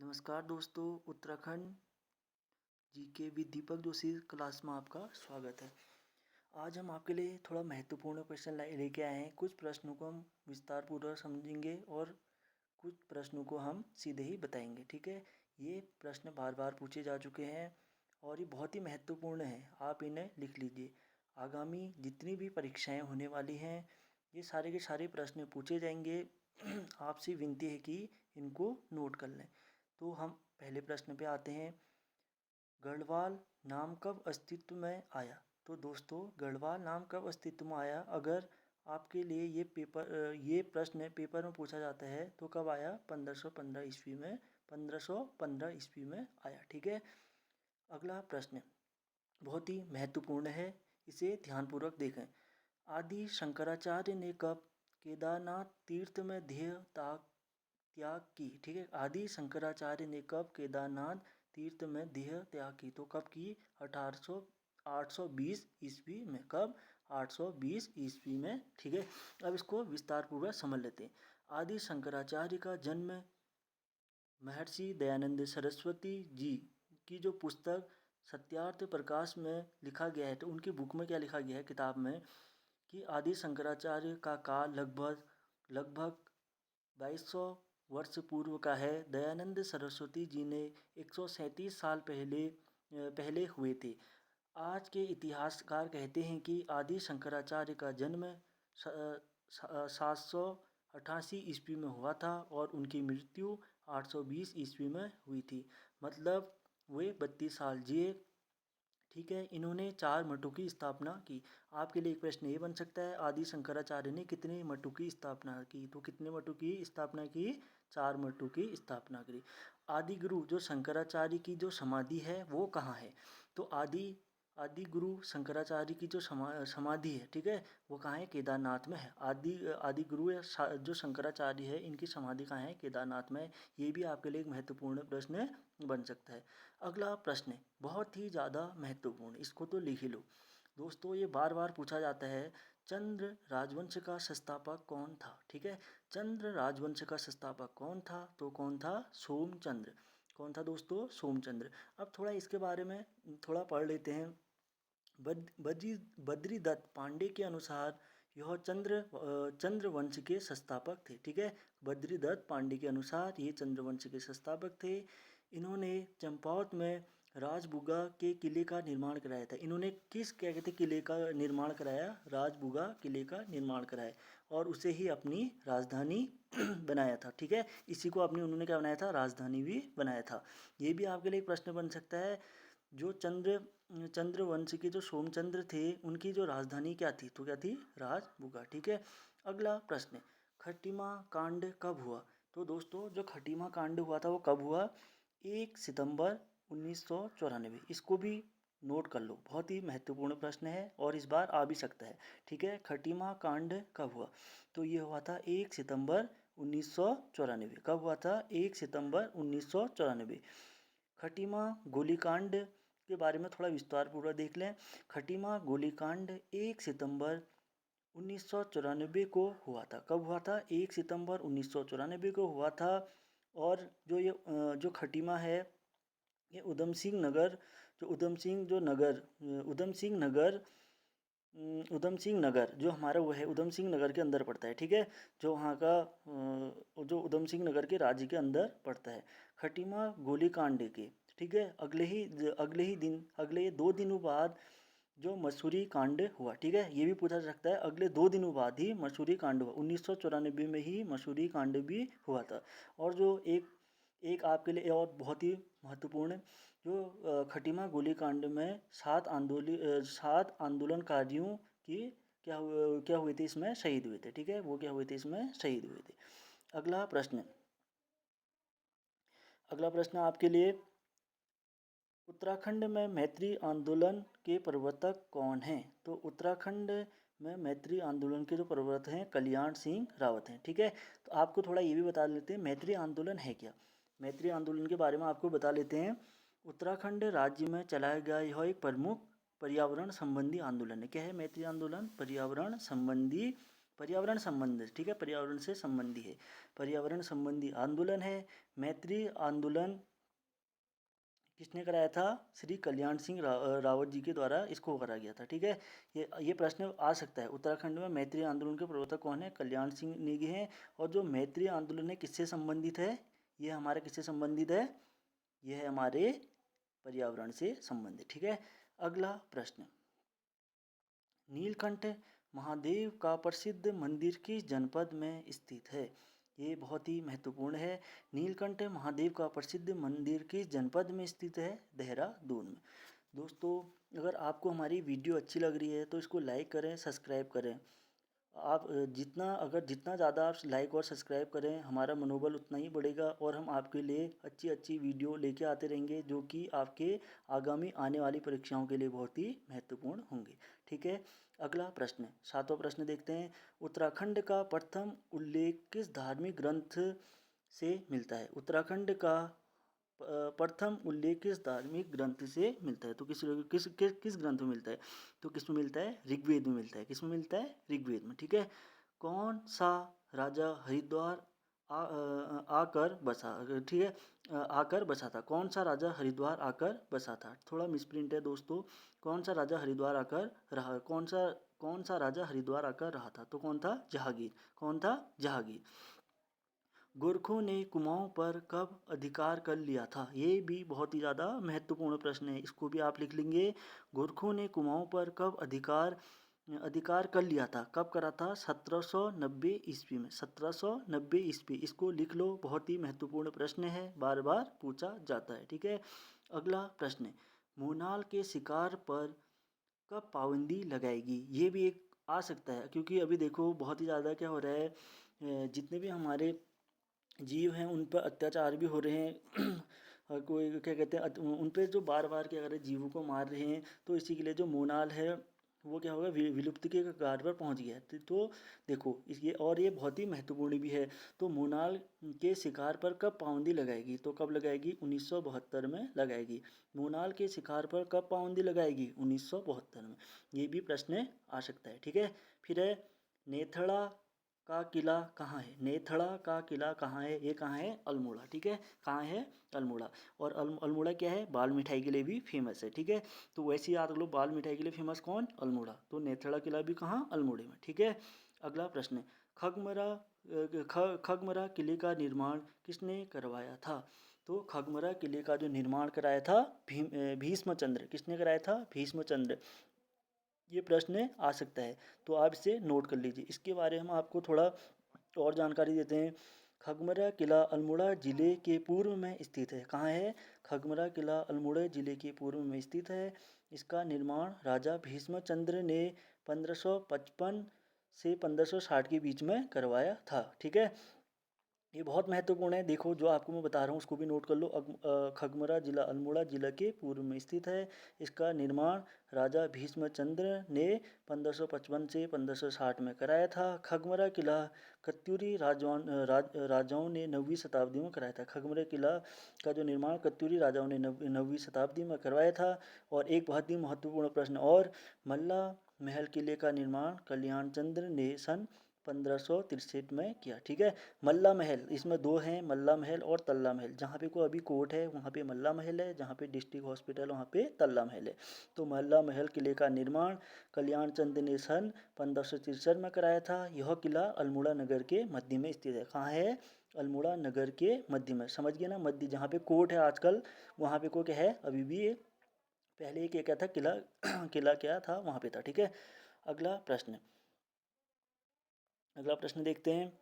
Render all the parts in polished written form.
नमस्कार दोस्तों, Uttarakhand GK with Deepak Joshi class में आपका स्वागत है। आज हम आपके लिए थोड़ा महत्वपूर्ण प्रश्न लेके आए हैं। कुछ प्रश्नों को हम विस्तार पूर्वक समझेंगे और कुछ प्रश्नों को हम सीधे ही बताएंगे। ठीक है, ये प्रश्न बार बार पूछे जा चुके हैं और ये बहुत ही महत्वपूर्ण है। आप इन्हें लिख लीजिए। आगामी जितनी भी परीक्षाएं होने वाली हैं, ये सारे के सारे प्रश्न पूछे जाएंगे। आपसे विनती है कि इनको नोट कर लें। तो हम पहले प्रश्न पे आते हैं। गढ़वाल नाम कब अस्तित्व में आया? तो दोस्तों, गढ़वाल नाम कब अस्तित्व में आया? अगर आपके लिए ये प्रश्न पेपर में पूछा जाता है तो कब आया? 1515 ईस्वी में। 1515 ईस्वी में आया। ठीक है, अगला प्रश्न बहुत ही महत्वपूर्ण है, इसे ध्यानपूर्वक देखें। आदि शंकराचार्य ने कब केदारनाथ तीर्थ में देह त्याग की? ठीक है, आदि शंकराचार्य ने कब केदारनाथ तीर्थ में देह त्याग की? तो कब की? 820 ईस्वी में। कब? 820 ईस्वी में। ठीक है, अब इसको विस्तार पूर्वक समझ लेते हैं। आदि शंकराचार्य का जन्म महर्षि दयानंद सरस्वती जी की जो पुस्तक सत्यार्थ प्रकाश में लिखा गया है, तो उनकी बुक में क्या लिखा गया है, किताब में, कि आदि शंकराचार्य का काल लगभग 2200 वर्ष पूर्व का है। दयानंद सरस्वती जी ने 137 साल पहले हुए थे। आज के इतिहासकार कहते हैं कि आदि शंकराचार्य का जन्म 788 ईस्वी में हुआ था और उनकी मृत्यु 820 ईस्वी में हुई थी। मतलब वे 32 साल जिए। ठीक है, इन्होंने 4 मठों की स्थापना की। आपके लिए एक प्रश्न ये बन सकता है, आदि शंकराचार्य ने कितने मठों की स्थापना की? तो कितने मठों की स्थापना की? 4 मठों की स्थापना करी। आदि गुरु जो शंकराचार्य की जो समाधि है वो कहाँ है? तो आदि गुरु शंकराचार्य की जो समाधि है, ठीक है, वो कहाँ है? केदारनाथ में है। आदि गुरु जो शंकराचार्य है, इनकी समाधि कहाँ है? केदारनाथ में। ये भी आपके लिए एक महत्वपूर्ण प्रश्न बन सकता है। अगला प्रश्न बहुत ही ज़्यादा महत्वपूर्ण, इसको तो लिख ही लो दोस्तों, ये बार बार पूछा जाता है। चंद्र राजवंश का संस्थापक कौन था? ठीक है, चंद्र राजवंश का संस्थापक कौन था? तो कौन था? सोमचंद्र। कौन था दोस्तों? सोमचंद्र। अब थोड़ा इसके बारे में थोड़ा पढ़ लेते हैं। बद्रीदत्त पांडे के अनुसार यह चंद्रवंश के संस्थापक थे। ठीक है, बद्रीदत्त पांडे के अनुसार ये चंद्रवंश के संस्थापक थे। इन्होंने चंपावत में राजबुगा के किले का निर्माण कराया था। इन्होंने क्या कहते किले का निर्माण कराया? राजबुगा किले का निर्माण कराया और उसे ही अपनी राजधानी बनाया था। ठीक है, इसी को उन्होंने क्या बनाया था? राजधानी भी बनाया था। ये भी आपके लिए एक प्रश्न बन सकता है। जो चंद्रवंश के जो सोमचंद्र थे, उनकी जो राजधानी क्या थी? तो क्या थी? राजबुगा। ठीक है, अगला प्रश्न, खटीमा कांड कब हुआ? तो दोस्तों, जो खटीमा कांड हुआ था वो कब हुआ? 1 सितंबर 1994। इसको भी नोट कर लो, बहुत ही महत्वपूर्ण प्रश्न है और इस बार आ भी सकता है। ठीक है, खटीमा कांड कब हुआ? तो ये हुआ था 1 सितंबर 1994। कब हुआ था? 1 सितंबर 1994। खटीमा गोलीकांड के बारे में थोड़ा विस्तार पूर्वक देख लें। खटीमा गोलीकांड 1 सितंबर 1994 को हुआ था। कब हुआ था? 1 सितंबर 1994 को हुआ था। और जो खटीमा है, ये उधम सिंह नगर जो हमारा वो है, उधम सिंह नगर के अंदर पड़ता है। ठीक है, जो वहाँ का जो उधम सिंह नगर के राज्य के अंदर पड़ता है। खटीमा गोलीकांड के, ठीक है, अगले 2 दिनों बाद जो मसूरी कांड हुआ। ठीक है, ये भी पूछा जा सकता है, अगले 2 दिनों बाद ही मसूरी कांड हुआ। 1994 में ही मसूरी कांड भी हुआ था। और जो एक आपके लिए और बहुत ही महत्वपूर्ण, जो खटीमा गोलीकांड में 7 आंदोलनकारियों की क्या हुए थे? इसमें शहीद हुए थे। ठीक है, वो क्या हुए थे? इसमें शहीद हुए थे। अगला प्रश्न आपके लिए, उत्तराखंड में मैत्री आंदोलन के प्रवर्तक कौन हैं? तो उत्तराखंड में मैत्री आंदोलन के जो प्रवर्तक हैं, कल्याण सिंह रावत हैं। ठीक है, तो आपको थोड़ा ये भी बता लेते हैं, मैत्री आंदोलन है क्या? मैत्री आंदोलन के बारे में आपको बता लेते हैं। उत्तराखंड राज्य में चलाया गया यह एक प्रमुख पर्यावरण संबंधी आंदोलन है। क्या है मैत्री आंदोलन? पर्यावरण संबंधी पर्यावरण संबंध, ठीक है, पर्यावरण से संबंधी है। पर्यावरण संबंधी आंदोलन है। मैत्री आंदोलन किसने कराया था? श्री कल्याण सिंह रावत जी के द्वारा इसको करा गया था, ठीक है। ये प्रश्न आ सकता है। उत्तराखंड में मैत्री आंदोलन के प्रवर्तक कौन है? कल्याण सिंह नेगी हैं। और जो मैत्री आंदोलन है किससे संबंधित है? ये हमारे किससे संबंधित है? यह है हमारे पर्यावरण से संबंधित, ठीक है। अगला प्रश्न, नीलकंठ महादेव का प्रसिद्ध मंदिर किस जनपद में स्थित है? ये बहुत ही महत्वपूर्ण है। नीलकंठ महादेव का प्रसिद्ध मंदिर किस जनपद में स्थित है? देहरादून में। दोस्तों, अगर आपको हमारी वीडियो अच्छी लग रही है तो इसको लाइक करें, सब्सक्राइब करें। आप जितना ज़्यादा आप लाइक और सब्सक्राइब करें, हमारा मनोबल उतना ही बढ़ेगा और हम आपके लिए अच्छी अच्छी वीडियो लेके आते रहेंगे, जो कि आपके आगामी आने वाली परीक्षाओं के लिए बहुत ही महत्वपूर्ण होंगे, ठीक है। अगला प्रश्न, सातवां प्रश्न देखते हैं। उत्तराखंड का प्रथम उल्लेख किस धार्मिक ग्रंथ से मिलता है? उत्तराखंड का प्रथम उल्लेख किस धार्मिक ग्रंथ से मिलता है? तो किस किस किस किस ग्रंथ में मिलता है? तो किस में मिलता है? ऋग्वेद में मिलता है। किस में मिलता है? ऋग्वेद में, ठीक है। कौन सा राजा हरिद्वार आकर बसा, ठीक है, आकर बसा था? कौन सा राजा हरिद्वार आकर बसा था? थोड़ा मिसप्रिंट है दोस्तों। कौन सा राजा हरिद्वार आकर रहा? कौन सा राजा हरिद्वार आकर रहा था? तो कौन था? जहांगीर। कौन था? जहांगीर। गोरखों ने कुमाऊं पर कब अधिकार कर लिया था? ये भी बहुत ही ज़्यादा महत्वपूर्ण प्रश्न है, इसको भी आप लिख लेंगे। गोरखों ने कुमाऊं पर कब अधिकार अधिकार कर लिया था? कब करा था? 1790 ईस्वी में। 1790 ईस्वी, इसको लिख लो, बहुत ही महत्वपूर्ण प्रश्न है, बार बार पूछा जाता है, ठीक है। अगला प्रश्न, मोनाल के शिकार पर कब पाबंदी लगाएगी? ये भी एक आ सकता है, क्योंकि अभी देखो बहुत ही ज़्यादा क्या हो रहा है, जितने भी हमारे जीव हैं उन पर अत्याचार भी हो रहे हैं और कोई क्या कहते हैं उन पर जो बार बार क्या कर रहे हैं, जीवों को मार रहे हैं। तो इसी के लिए जो मोनाल है वो क्या होगा, विलुप्ति के कगार पर पहुंच गया है। तो देखो ये बहुत ही महत्वपूर्ण भी है। तो मोनाल के शिकार पर कब पाबंदी लगाएगी? तो कब लगाएगी? 1972 में लगाएगी। मोनाल के शिकार पर कब पाबंदी लगाएगी? 1972 में। ये भी प्रश्न आ सकता है, ठीक है। फिर है, नेथड़ा का किला कहाँ है? नेथड़ा का किला कहाँ है? ये कहाँ है? अल्मोड़ा, ठीक है। कहाँ है? अल्मोड़ा। और अल्मोड़ा क्या है? बाल मिठाई के लिए भी फेमस है, ठीक है। तो वैसे ही याद रख लो, बाल मिठाई के लिए फेमस कौन? अल्मोड़ा। तो नेथड़ा किला भी कहाँ? अल्मोड़े में, ठीक है। अगला प्रश्न, खगमरा किले का निर्माण किसने करवाया था? तो खगमरा किले का जो निर्माण कराया था भीष्मचंद्र। किसने कराया था? भीष्मचंद्र। ये प्रश्न आ सकता है, तो आप इसे नोट कर लीजिए। इसके बारे में हम आपको थोड़ा और जानकारी देते हैं। खगमरा किला अल्मोड़ा जिले के पूर्व में स्थित है। कहाँ है? खगमरा किला अल्मोड़ा जिले के पूर्व में स्थित है। इसका निर्माण राजा भीष्मचंद्र ने 1555 से 1560 के बीच में करवाया था, ठीक है। ये बहुत महत्वपूर्ण है। देखो, जो आपको मैं बता रहा हूँ उसको भी नोट कर लो। खगमरा जिला अल्मोड़ा जिला के पूर्व में स्थित है। इसका निर्माण राजा भीष्मचंद्र ने 1555 से 1560 में कराया था। खगमरा किला कत्यूरी राजाओं ने 9वीं शताब्दी में कराया था। खगमरा किला का जो निर्माण कत्यूरी राजाओं ने 9वीं शताब्दी में करवाया था। और एक बहुत ही महत्वपूर्ण प्रश्न और, मल्ला महल किले का निर्माण कल्याण चंद्र ने सन 1563 में किया, ठीक है। मल्ला महल, इसमें दो हैं, मल्ला महल और तल्ला महल। जहाँ पे कोई अभी कोर्ट है वहाँ पे मल्ला महल है, जहाँ पे डिस्ट्रिक्ट हॉस्पिटल वहाँ पे तल्ला महल है। तो मल्ला महल किले का निर्माण कल्याण चंद ने सन 1563 में कराया था। यह किला अल्मोड़ा नगर के मध्य में स्थित है। कहाँ है? अल्मोड़ा नगर के मध्य में। समझ गए ना? मध्य, जहाँ पे कोर्ट है आजकल, वहाँ पे को क्या है, अभी भी पहले एक क्या था, किला किला क्या था, वहाँ पे था, ठीक है। अगला प्रश्न देखते हैं।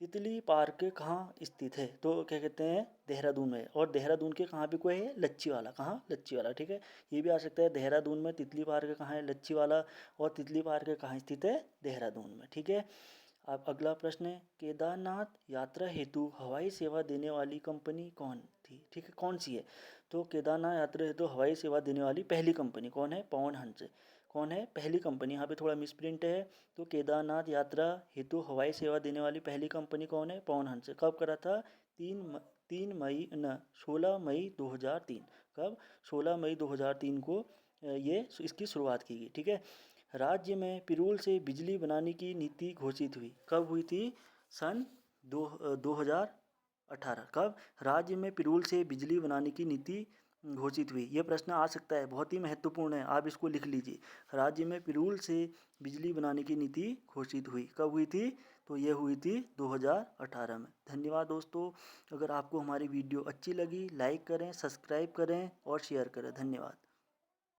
तितली पार्क कहाँ स्थित है? तो क्या कहते हैं, देहरादून में। और देहरादून के कहाँ पे कोई है? लच्छीवाला। कहाँ? लच्छीवाला, ठीक है। ये भी आ सकता है, देहरादून में तितली पार्क कहाँ है? लच्छीवाला। और तितली पार्क कहाँ स्थित है? देहरादून में, ठीक है। अब अगला प्रश्न है, केदारनाथ यात्रा हेतु हवाई सेवा देने वाली कंपनी कौन थी? ठीक है, कौन सी है? तो केदारनाथ यात्रा हेतु हवाई सेवा देने वाली पहली कंपनी कौन है? पवन हंस। कौन है? पहली कंपनी। यहाँ पे थोड़ा मिसप्रिंट है। तो केदारनाथ यात्रा हेतु हवाई सेवा देने वाली पहली कंपनी कौन है? पवन हंस। कब करा था? 16 मई 2003। कब? 16 मई 2003 को ये इसकी शुरुआत की गई, ठीक है। राज्य में पिरूल से बिजली बनाने की नीति घोषित हुई? कब हुई थी? सन 2018। कब? राज्य में पिरूल से बिजली बनाने की नीति घोषित हुई। यह प्रश्न आ सकता है, बहुत ही महत्वपूर्ण है, आप इसको लिख लीजिए। राज्य में पिरूल से बिजली बनाने की नीति घोषित हुई। कब हुई थी? तो यह हुई थी 2018 में। धन्यवाद दोस्तों। अगर आपको हमारी वीडियो अच्छी लगी, लाइक करें, सब्सक्राइब करें और शेयर करें। धन्यवाद।